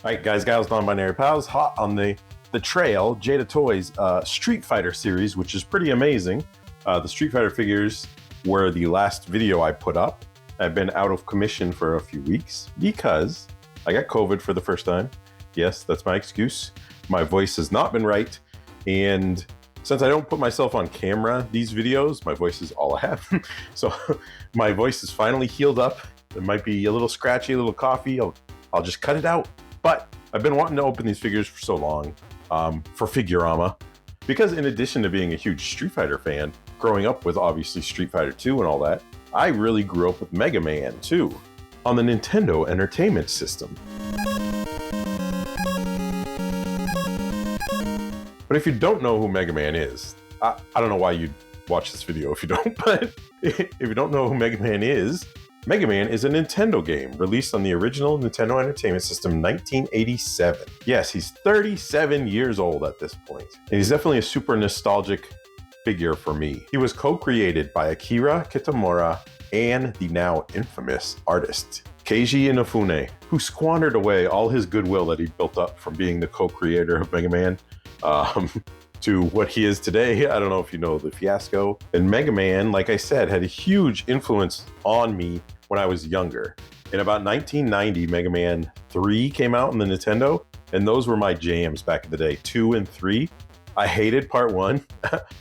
All right, guys, gals, non-binary pals, hot on the trail, Jada Toys Street Fighter series, which is pretty amazing. The Street Fighter figures were the last video I put up. I've been out of commission for a few weeks because I got COVID for the first time. Yes, that's my excuse. My voice has not been right. And since I don't put myself on camera, these videos, my voice is all I have. So my voice is finally healed up. It might be a little scratchy, a little coughy. I'll just cut it out. But I've been wanting to open these figures for so long for Figurama, because in addition to being a huge Street Fighter fan, growing up with obviously Street Fighter 2 and all that, I really grew up with Mega Man too, on the Nintendo Entertainment System. But if you don't know who Mega Man is, I don't know why you'd watch this video if you don't, but if you don't know who Mega Man is a Nintendo game released on the original Nintendo Entertainment System 1987. Yes, he's 37 years old at this point, and he's definitely a super nostalgic figure for me. He was co-created by Akira Kitamura and the now infamous artist Keiji Inafune, who squandered away all his goodwill that he built up from being the co-creator of Mega Man to what he is today. I don't know if you know the fiasco. And Mega Man, like I said, had a huge influence on me when I was younger. In about 1990, Mega Man 3 came out on the Nintendo, and those were my jams back in the day, 2 and 3. I hated part 1,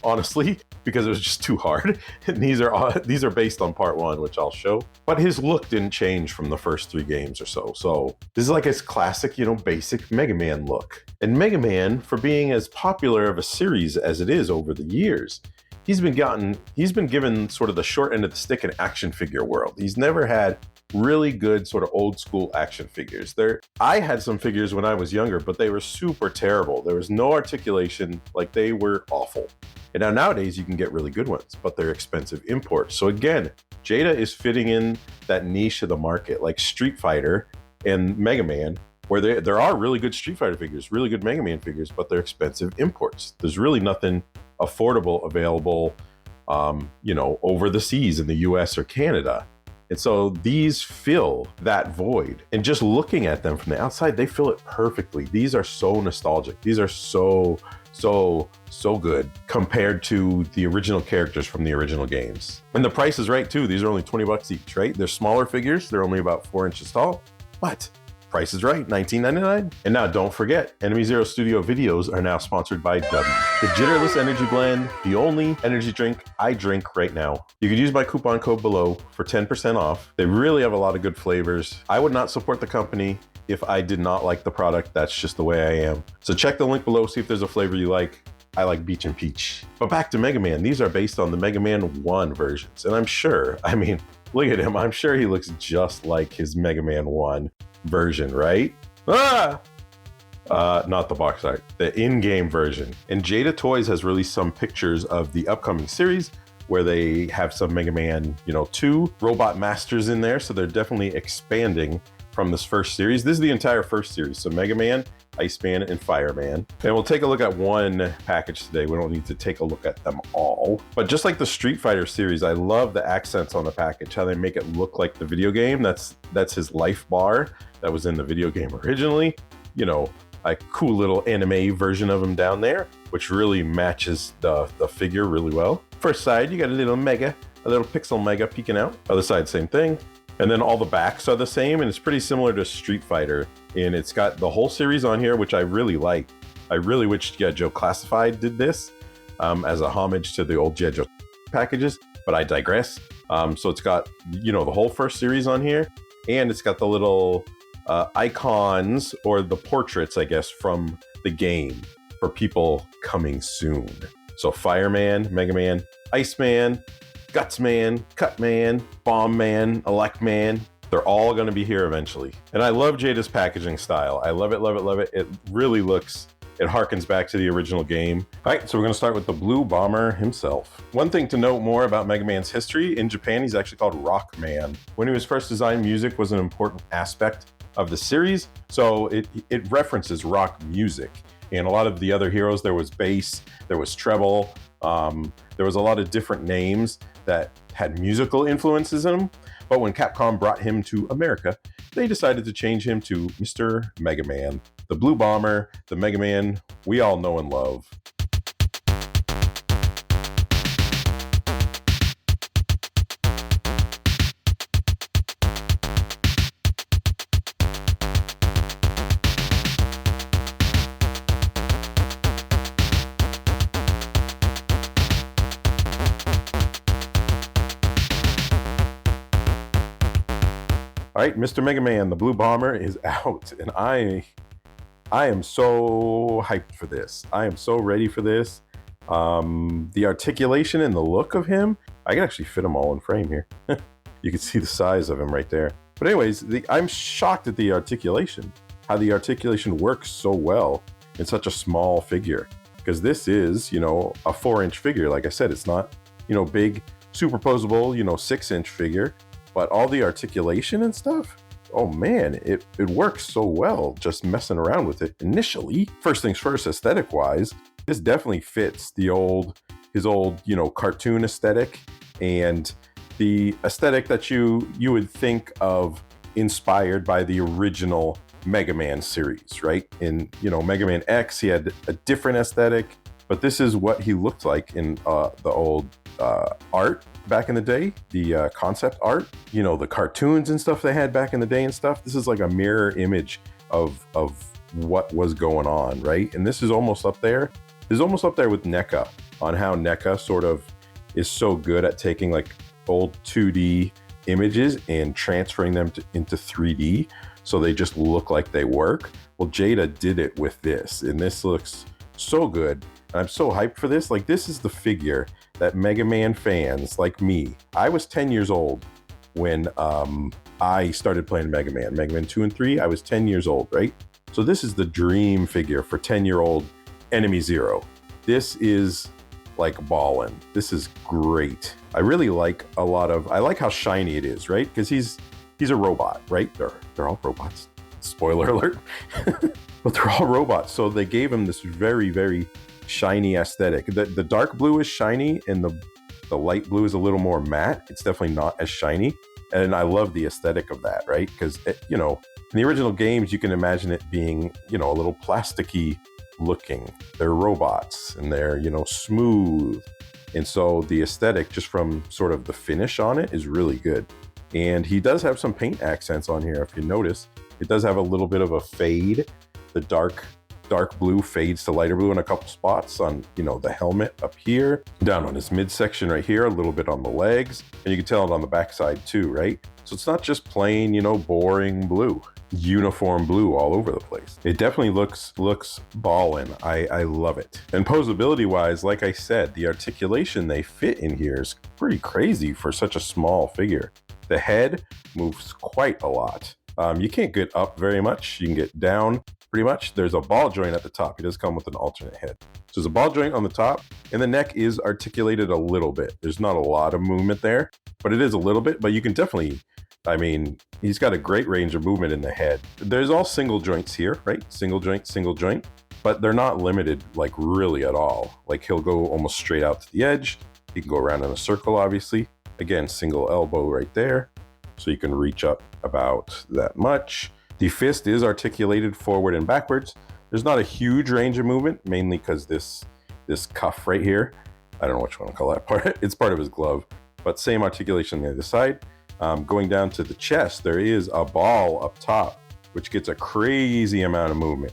honestly, because it was just too hard. And these are based on part 1, which I'll show. But his look didn't change from the first 3 games or so. So this is like his classic, basic Mega Man look. And Mega Man, for being as popular of a series as it is over the years, he's been given sort of the short end of the stick in action figure world. He's never had really good sort of old school action figures. I had some figures when I was younger, but they were super terrible. There was no articulation, like they were awful. And now nowadays you can get really good ones, but they're expensive imports. So again, Jada is fitting in that niche of the market, like Street Fighter and Mega Man, where there are really good Street Fighter figures, really good Mega Man figures, but they're expensive imports. There's really nothing affordable available, over the seas in the US or Canada. And so these fill that void. And just looking at them from the outside, they fill it perfectly. These are so nostalgic. These are so good compared to the original characters from the original games. And the price is right too. These are only 20 bucks each, right? They're smaller figures. They're only about 4 inches tall, but price is right, $19.99. And now don't forget, enemyzero Studio videos are now sponsored by W, the Jitterless Energy Blend, the only energy drink I drink right now. You could use my coupon code below for 10% off. They really have a lot of good flavors. I would not support the company if I did not like the product. That's just the way I am. So check the link below, see if there's a flavor you like. I like Beach and Peach. But back to Mega Man. These are based on the Mega Man 1 versions. And I'm sure, look at him. I'm sure he looks just like his Mega Man 1 version, right? Not the box art, the in-game version. And Jada Toys has released some pictures of the upcoming series where they have some Mega Man, 2 Robot Masters in there. So they're definitely expanding from this first series. This is the entire first series. So Mega Man, Iceman, and Fireman. And we'll take a look at one package today. We don't need to take a look at them all. But just like the Street Fighter series, I love the accents on the package, how they make it look like the video game. That's his life bar that was in the video game originally. A cool little anime version of him down there, which really matches the figure really well. First side, you got a little pixel Mega peeking out. Other side, same thing. And then all the backs are the same, and it's pretty similar to Street Fighter. And it's got the whole series on here, which I really like. I really wish G.I. Joe Classified did this as a homage to the old G.I. Joe packages, but I digress. So it's got, the whole first series on here, and it's got the little icons, or the portraits, I guess, from the game for people coming soon. So Fireman, Mega Man, Iceman, Gutsman, Cutman, Bombman, Electman, they're all going to be here eventually. And I love Jada's packaging style. I love it, love it, love it. It really it harkens back to the original game. All right, so we're going to start with the Blue Bomber himself. One thing to note more about Mega Man's history, in Japan, he's actually called Rockman. When he was first designed, music was an important aspect of the series, so it references rock music. And a lot of the other heroes, there was bass, there was treble, there was a lot of different names that had musical influences in them. But when Capcom brought him to America, they decided to change him to Mr. Mega Man, the Blue Bomber, the Mega Man we all know and love. All right, Mr. Mega Man, the Blue Bomber is out, and I am so hyped for this. I am so ready for this. The articulation and the look of him, I can actually fit them all in frame here. You can see the size of him right there. But anyways, I'm shocked at the articulation, how the articulation works so well in such a small figure. Because this is, you know, a 4-inch figure. Like I said, it's not, you know, big, superposable, you know, 6-inch figure. But all the articulation and stuff, oh man, it works so well just messing around with it initially. First things first, aesthetic wise, this definitely fits his old, you know, cartoon aesthetic and the aesthetic that you would think of inspired by the original Mega Man series, right? In, you know, Mega Man X, he had a different aesthetic, but this is what he looked like in the old art back in the day, the concept art, you know, the cartoons and stuff they had back in the day and stuff. This is like a mirror image of what was going on, right? And this is almost up there. This is almost up there with NECA, on how NECA sort of is so good at taking like old 2D images and transferring them into 3D so they just look like they work. Well, Jada did it with this, and this looks so good. I'm so hyped for this. Like, this is the figure that Mega Man fans like me, I was 10 years old when I started playing Mega Man 2 and 3. I was 10 years old, right? So this is the dream figure for 10-year-old enemyzero. This is like ballin'. This is great. I really like I like how shiny it is, right? Because he's a robot, right? They're all robots. Spoiler alert. But they're all robots. So they gave him this very, very shiny aesthetic. The dark blue is shiny and the light blue is a little more matte. It's definitely not as shiny. And I love the aesthetic of that, right? Because, you know, in the original games, you can imagine it being, you know, a little plasticky looking. They're robots and they're, you know, smooth. And so the aesthetic just from sort of the finish on it is really good. And he does have some paint accents on here. If you notice, it does have a little bit of a fade. The dark blue fades to lighter blue in a couple spots on, you know, the helmet up here, down on his midsection right here, a little bit on the legs, and you can tell it on the backside too, right? So it's not just plain, you know, boring blue, uniform blue all over the place. It definitely looks ballin'. I love it. And posability wise, like I said, the articulation they fit in here is pretty crazy for such a small figure. The head moves quite a lot. You can't get up very much. You can get down pretty much. There's a ball joint at the top. He does come with an alternate head. So there's a ball joint on the top, and the neck is articulated a little bit. There's not a lot of movement there, but it is a little bit. But you can definitely, I mean, he's got a great range of movement in the head. There's all single joints here, right? Single joint, but they're not limited like really at all. Like he'll go almost straight out to the edge. He can go around in a circle, obviously. Again, single elbow right there. So you can reach up about that much. The fist is articulated forward and backwards. There's not a huge range of movement, mainly because this cuff right here, I don't know what you want to call that part. It's part of his glove, but same articulation on the other side. Going down to the chest, there is a ball up top, which gets a crazy amount of movement,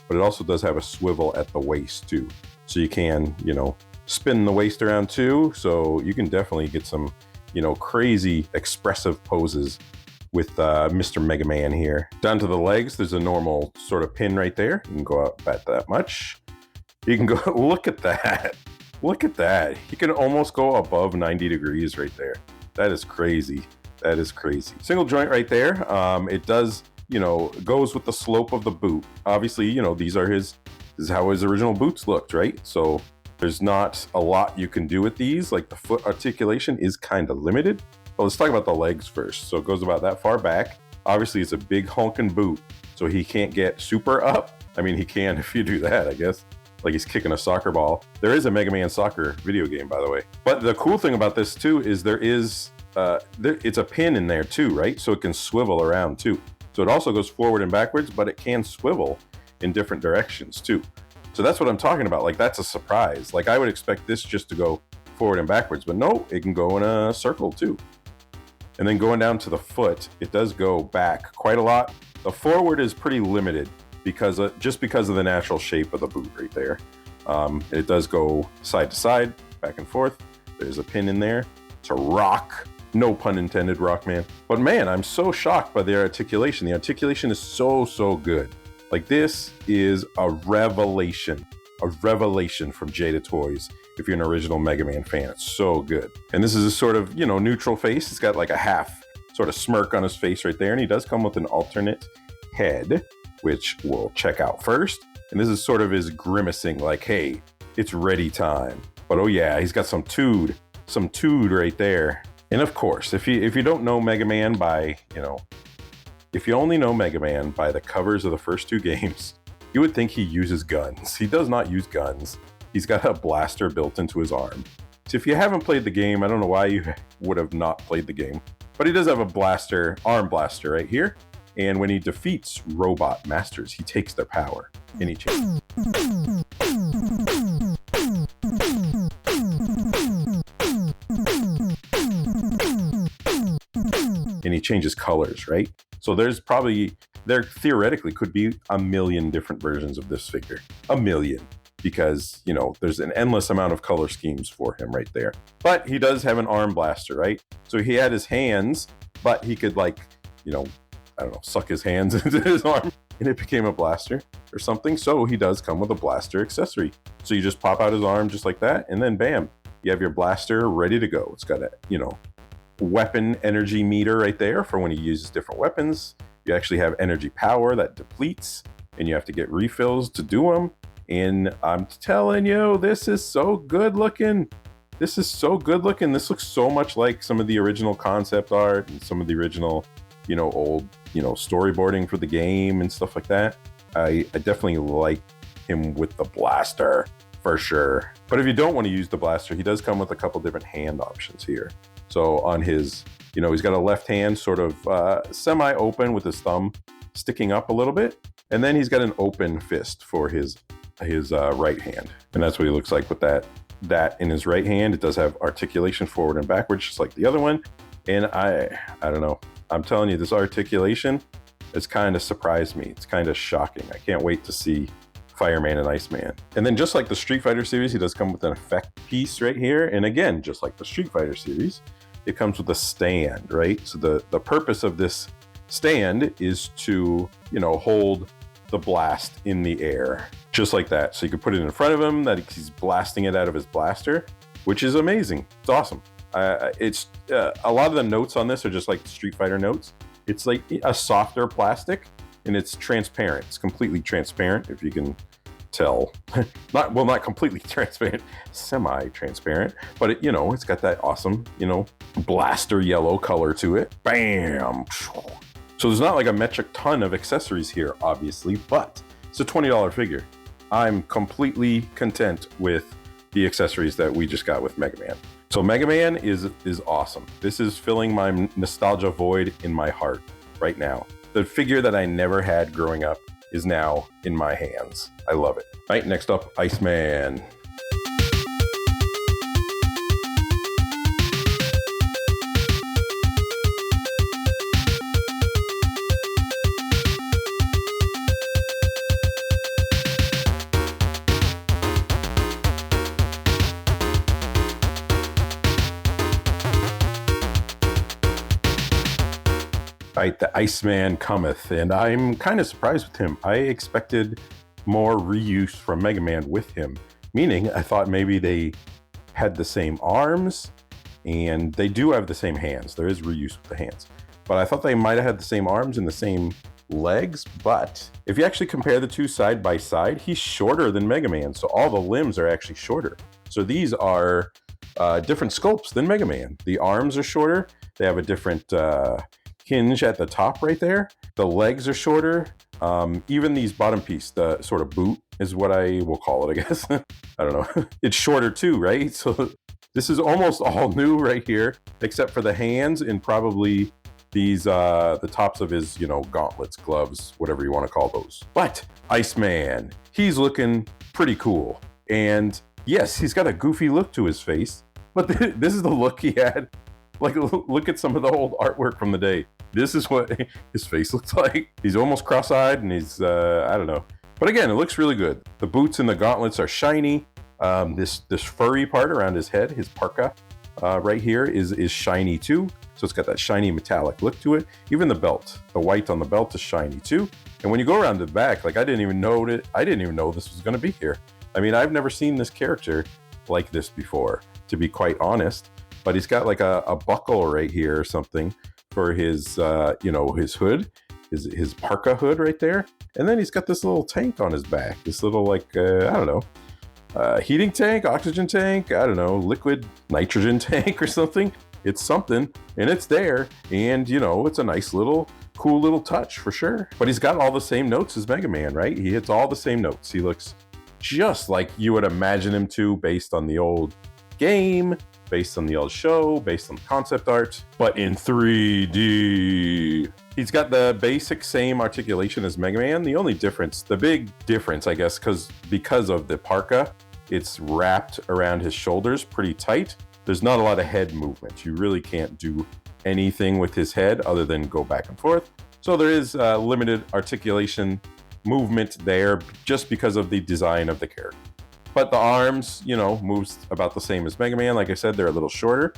but it also does have a swivel at the waist too. So you can, you know, spin the waist around too. So you can definitely get some, you know, crazy expressive poses with Mr. Mega Man here. Down to the legs, there's a normal sort of pin right there. You can go out about that much. You can go, look at that. Look at that. He can almost go above 90 degrees right there. That is crazy. That is crazy. Single joint right there. It does, you know, goes with the slope of the boot. Obviously, you know, this is how his original boots looked, right? So there's not a lot you can do with these. Like the foot articulation is kind of limited. But let's talk about the legs first. So it goes about that far back. Obviously, it's a big honking boot, so he can't get super up. I mean, he can if you do that, I guess. Like he's kicking a soccer ball. There is a Mega Man soccer video game, by the way. But the cool thing about this too is there is it's a pin in there too, right? So it can swivel around too. So it also goes forward and backwards, but it can swivel in different directions too. So that's what I'm talking about. Like, that's a surprise. Like, I would expect this just to go forward and backwards, but no, it can go in a circle too. And then going down to the foot, it does go back quite a lot. The forward is pretty limited because just because of the natural shape of the boot right there. It does go side to side, back and forth. There's a pin in there to rock. No pun intended, rock man. But man, I'm so shocked by the articulation. The articulation is so good. Like, this is a revelation from Jada Toys. If you're an original Mega Man fan, it's so good. And this is a sort of, neutral face. It's got like a half sort of smirk on his face right there. And he does come with an alternate head, which we'll check out first. And this is sort of his grimacing, like, hey, it's ready time. But oh yeah, he's got some tood right there. And of course, if you don't know Mega Man by, if you only know Mega Man by the covers of the first two games, you would think he uses guns. He does not use guns. He's got a blaster built into his arm. So if you haven't played the game, I don't know why you would have not played the game, but he does have a blaster, arm blaster right here. And when he defeats robot masters, he takes their power and he changes. And he changes colors, right? So there theoretically could be a million different versions of this figure. A million. Because, there's an endless amount of color schemes for him right there. But he does have an arm blaster, right? So he had his hands, but he could, like, I don't know, suck his hands into his arm and it became a blaster or something. So he does come with a blaster accessory. So you just pop out his arm just like that, and then bam, you have your blaster ready to go. It's got a, weapon energy meter right there for when he uses different weapons. You actually have energy power that depletes, and you have to get refills to do them. And I'm telling you, this is so good looking. This looks so much like some of the original concept art and some of the original, old, storyboarding for the game and stuff like that. I definitely like him with the blaster for sure. But if you don't want to use the blaster, he does come with a couple different hand options here. So on his, he's got a left hand sort of semi-open with his thumb sticking up a little bit. And then he's got an open fist for his right hand. And that's what he looks like with that in his right hand. It does have articulation forward and backwards, just like the other one. And I don't know. I'm telling you, this articulation has kind of surprised me. It's kind of shocking. I can't wait to see Fireman and Iceman. And then just like the Street Fighter series, he does come with an effect piece right here. And again, just like the Street Fighter series, it comes with a stand, right? So the purpose of this stand is to, hold the blast in the air, just like that. So you can put it in front of him, that he's blasting it out of his blaster, which is amazing. It's awesome. It's a lot of the notes on this are just like Street Fighter notes. It's like a softer plastic, and it's transparent. It's completely transparent, if you can tell. Not completely transparent, semi-transparent, but it's got that awesome, blaster yellow color to it. Bam! So there's not like a metric ton of accessories here, obviously, but it's a $20 figure. I'm completely content with the accessories that we just got with Mega Man. So Mega Man is awesome. This is filling my nostalgia void in my heart right now. The figure that I never had growing up is now in my hands. I love it. All right, next up, Iceman. Right, the Iceman cometh, and I'm kind of surprised with him. I expected more reuse from Mega Man with him, meaning I thought maybe they had the same arms, and they do have the same hands. There is reuse with the hands, but I thought they might have had the same arms and the same legs. But if you actually compare the two side by side, he's shorter than Mega Man, so all the limbs are actually shorter. So these are different sculpts than Mega Man. The arms are shorter. They have a different hinge at the top right there. The legs are shorter. Even these bottom piece, the sort of boot is what I will call it, I guess. I don't know. It's shorter too, right? So This is almost all new right here, except for the hands and probably these, the tops of his, you know, gauntlets, gloves, whatever you want to call those. But Iceman, he's looking pretty cool. And yes, he's got a goofy look to his face, but this is the look he had. Like, look at some of the old artwork from the day. This is what his face looks like. He's almost cross-eyed and he's, I don't know. But again, it looks really good. The boots and the gauntlets are shiny. This furry part around his head, his parka, right here is shiny too. So it's got that shiny metallic look to it. Even the belt, the white on the belt is shiny too. And when you go around the back, like I didn't even know this was gonna be here. I mean, I've never seen this character like this before, to be quite honest. But he's got like a buckle right here or something for his, you know, his hood, his parka hood right there. And then he's got this little tank on his back, this little like, I don't know, heating tank, oxygen tank, I don't know, liquid nitrogen tank or something. It's something and it's there. And, you know, it's a nice little, cool little touch for sure. But he's got all the same notes as Mega Man, right? He hits all the same notes. He looks just like you would imagine him to based on the old game, based on the old show, based on concept art, but in 3D. He's got the basic same articulation as Mega Man. The only difference, the big difference, I guess, because of the parka, it's wrapped around his shoulders pretty tight. There's not a lot of head movement. You really can't do anything with his head other than go back and forth. So there is limited articulation movement there just because of the design of the character. But the arms, you know, moves about the same as Mega Man. Like I said, they're a little shorter,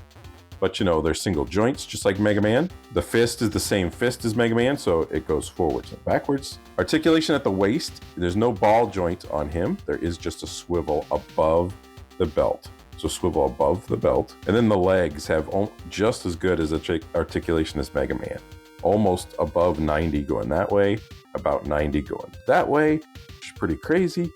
but you know, they're single joints, just like Mega Man. The fist is the same fist as Mega Man, so it goes forwards and backwards. Articulation at the waist, there's no ball joint on him. There is just a swivel above the belt. So swivel above the belt. And then the legs have just as good as articulation as Mega Man. Almost above 90 going that way, about 90 going that way, which is pretty crazy.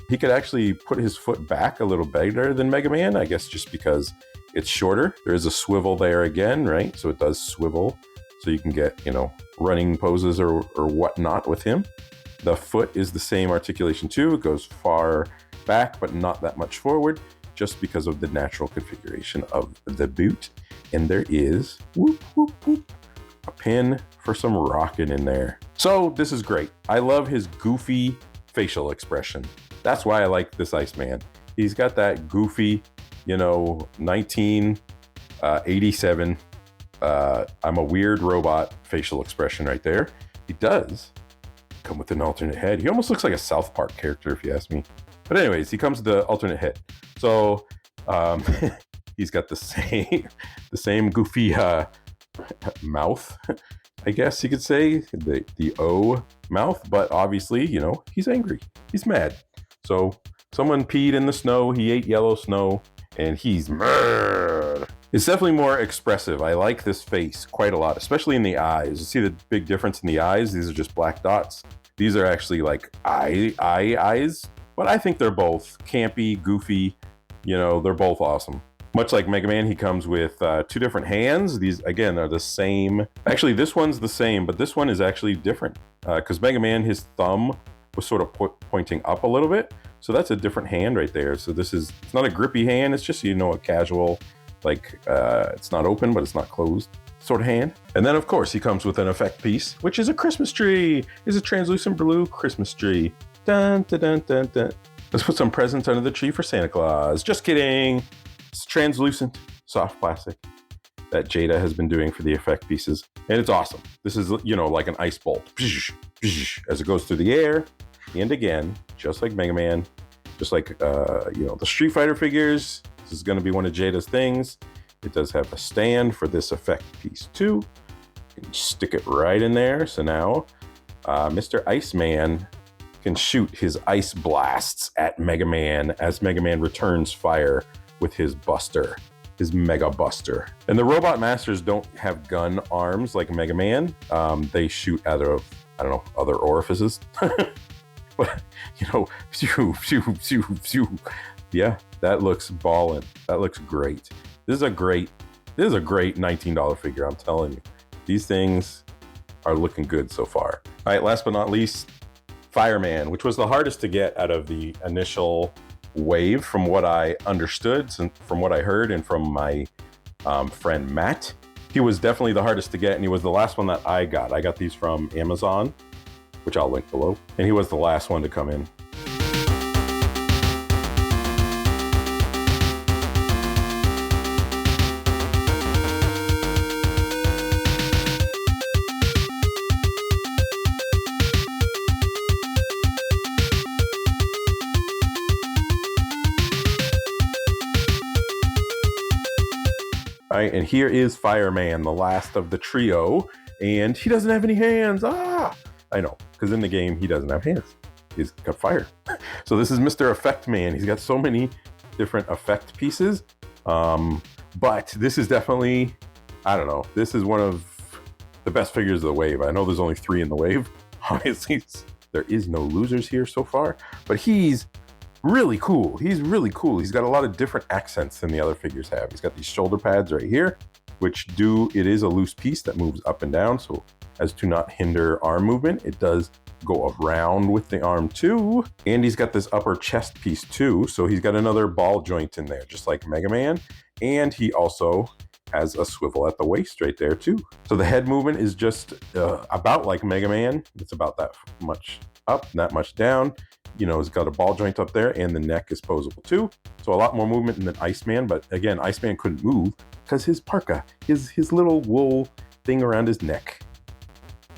He could actually put his foot back a little better than Mega Man, I guess just because it's shorter. There is a swivel there again, right? So it does swivel, so you can get, you know, running poses or whatnot with him. The foot is the same articulation too. It goes far back, but not that much forward, just because of the natural configuration of the boot. And there is, whoop, whoop, whoop, a pin for some rocking in there. So this is great. I love his goofy facial expression. That's why I like this Iceman. He's got that goofy, you know, 1987, I'm a weird robot facial expression right there. He does come with an alternate head. He almost looks like a South Park character, if you ask me. But anyways, he comes with the alternate head. So he's got the same goofy mouth, I guess you could say, the O mouth. But obviously, you know, he's angry. He's mad. So someone peed in the snow, he ate yellow snow, and he's mad. It's definitely more expressive. I like this face quite a lot, especially in the eyes. You see the big difference in the eyes? These are just black dots. These are actually like eyes, but I think they're both campy, goofy, you know, they're both awesome. Much like Mega Man, he comes with two different hands. These, again, are the same. Actually, this one's the same, but this one is actually different because Mega Man, his thumb was sort of pointing up a little bit. So that's a different hand right there. So this is, it's not a grippy hand. It's just, you know, a casual, like it's not open, but it's not closed sort of hand. And then of course he comes with an effect piece, which is a Christmas tree. It's a translucent blue Christmas tree. Dun, dun, dun, dun, dun. Let's put some presents under the tree for Santa Claus. Just kidding. It's translucent, soft plastic that Jada has been doing for the effect pieces. And it's awesome. This is, you know, like an ice bolt as it goes through the air. And again, just like Mega Man, just like, you know, the Street Fighter figures, this is going to be one of Jada's things. It does have a stand for this effect piece too. You can stick it right in there. So now Mr. Iceman can shoot his ice blasts at Mega Man as Mega Man returns fire with his buster, his Mega Buster. And the Robot Masters don't have gun arms like Mega Man. They shoot out of, I don't know, other orifices. But, you know, yeah, that looks ballin'. That looks great. This is a great $19 figure, I'm telling you. These things are looking good so far. All right, last but not least, Fireman, which was the hardest to get out of the initial wave from what I understood, from what I heard, and from my friend Matt. He was definitely the hardest to get, and he was the last one that I got. I got these from Amazon, which I'll link below, and he was the last one to come in. All right, and here is Fireman, the last of the trio, and he doesn't have any hands. Ah, I know, because in the game he doesn't have hands. He's got fire. So this is Mr. Effect Man. He's got so many different effect pieces, but this is definitely, I don't know, this is one of the best figures of the wave. I know there's only 3 in the wave. Obviously, there is no losers here so far, but he's really cool. He's really cool. He's got a lot of different accents than the other figures have. He's got these shoulder pads right here, which it is a loose piece that moves up and down, so as to not hinder arm movement. It does go around with the arm too. And he's got this upper chest piece too, so he's got another ball joint in there, just like Mega Man. And he also has a swivel at the waist right there too. So the head movement is just about like Mega Man. It's about that much up, that much down. You know, it's got a ball joint up there, and the neck is posable too. So a lot more movement than Iceman, but again, Iceman couldn't move because his parka, his little wool thing around his neck.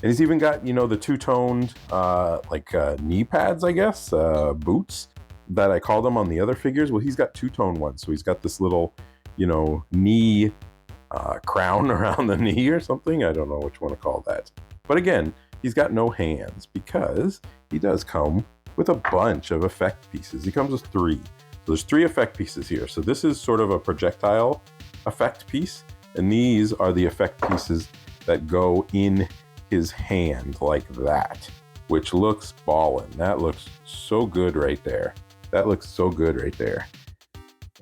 And he's even got, you know, the two-toned knee pads, I guess, boots that I call them on the other figures. Well, he's got two-tone ones. So he's got this little, you know, knee crown around the knee or something. I don't know which one to call that. But again, he's got no hands because he does come with a bunch of effect pieces. He comes with 3. So there's 3 effect pieces here. So this is sort of a projectile effect piece, and these are the effect pieces that go in his hand like that, which looks ballin'. That looks so good right there. That looks so good right there.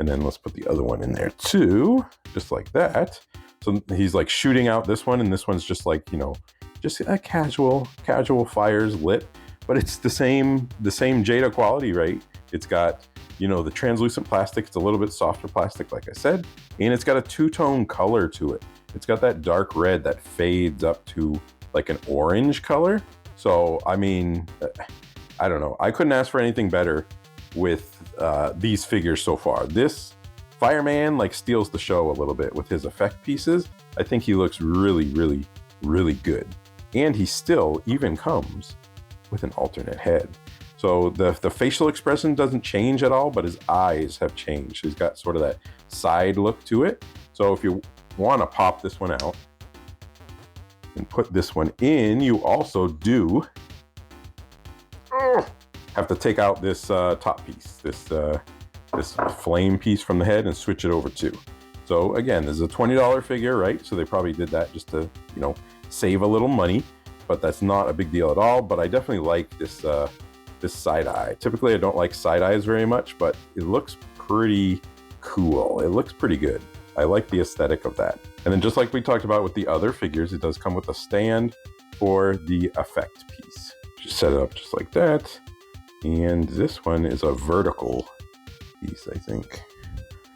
And then let's put the other one in there too, just like that. So he's like shooting out this one, and this one's just like, you know, just a casual fires lit. But it's the same Jada quality, right? It's got, you know, the translucent plastic. It's a little bit softer plastic, like I said, and it's got a two-tone color to it. It's got that dark red that fades up to like an orange color. So, I mean, I don't know. I couldn't ask for anything better with these figures so far. This Fireman like steals the show a little bit with his effect pieces. I think he looks really, really, really good. And he still even comes with an alternate head. So the facial expression doesn't change at all, but his eyes have changed. He's got sort of that side look to it. So if you want to pop this one out and put this one in, you also do have to take out this top piece, this flame piece from the head, and switch it over too. So again, this is a $20 figure, right? So they probably did that just to, you know, save a little money, but that's not a big deal at all. But I definitely like this this side eye. Typically I don't like side eyes very much, but it looks pretty cool. It looks pretty good. I like the aesthetic of that. And then just like we talked about with the other figures, it does come with a stand for the effect piece. Just set it up just like that. And this one is a vertical piece, I think.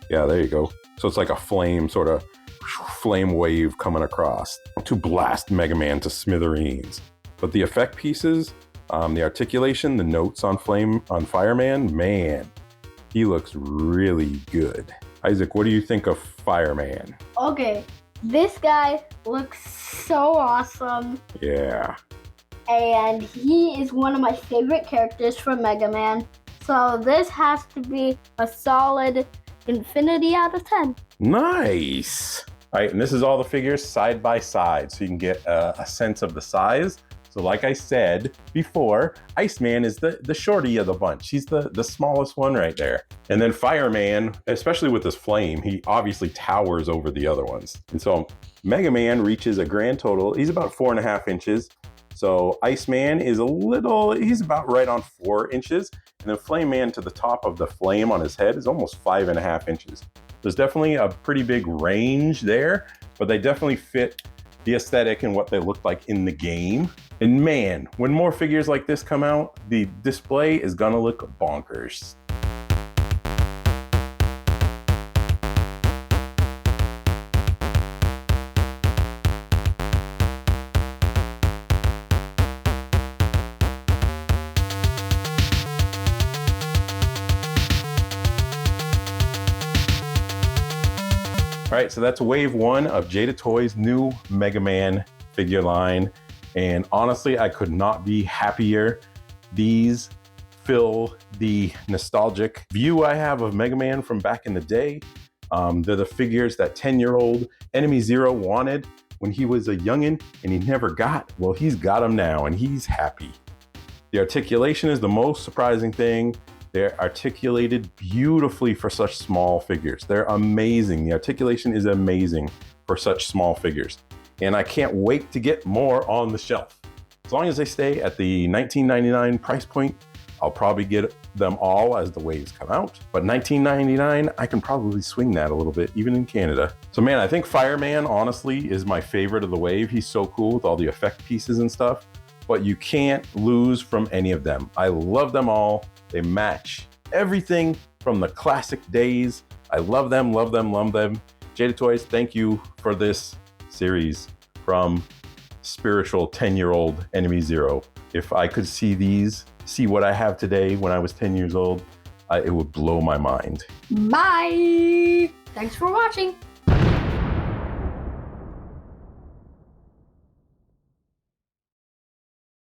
Yeah, there you go. So it's like a flame, sort of flame wave coming across to blast Mega Man to smithereens. But the effect pieces, the articulation, the notes on Fireman, man, he looks really good. Isaac, what do you think of Fireman? Okay, this guy looks so awesome. Yeah. And he is one of my favorite characters from Mega Man. So this has to be a solid infinity out of 10. Nice. All right, and this is all the figures side by side, so you can get a sense of the size. So like I said before, Iceman is the shorty of the bunch. He's the smallest one right there. And then Fireman, especially with his flame, he obviously towers over the other ones. And so Mega Man reaches a grand total, he's about 4.5 inches. So Iceman is he's about right on 4 inches. And then Flame Man to the top of the flame on his head is almost 5.5 inches. There's definitely a pretty big range there, but they definitely fit the aesthetic and what they look like in the game. And man, when more figures like this come out, the display is gonna look bonkers. All right, so that's wave one of Jada Toys' new Mega Man figure line. And honestly, I could not be happier. These fill the nostalgic view I have of Mega Man from back in the day. They're the figures that 10-year-old enemyzero wanted when he was a youngin' and he never got. Well, he's got them now and he's happy. The articulation is the most surprising thing. They're articulated beautifully for such small figures. They're amazing. The articulation is amazing for such small figures. And I can't wait to get more on the shelf. As long as they stay at the $19.99 price point, I'll probably get them all as the waves come out. But $19.99, I can probably swing that a little bit, even in Canada. So man, I think Fireman, honestly, is my favorite of the wave. He's so cool with all the effect pieces and stuff, but you can't lose from any of them. I love them all. They match everything from the classic days. I love them, love them, love them. Jada Toys, thank you for this series from spiritual 10-year-old enemyzero. If I could see what I have today when I was 10 years old, it would blow my mind. Bye! Thanks for watching.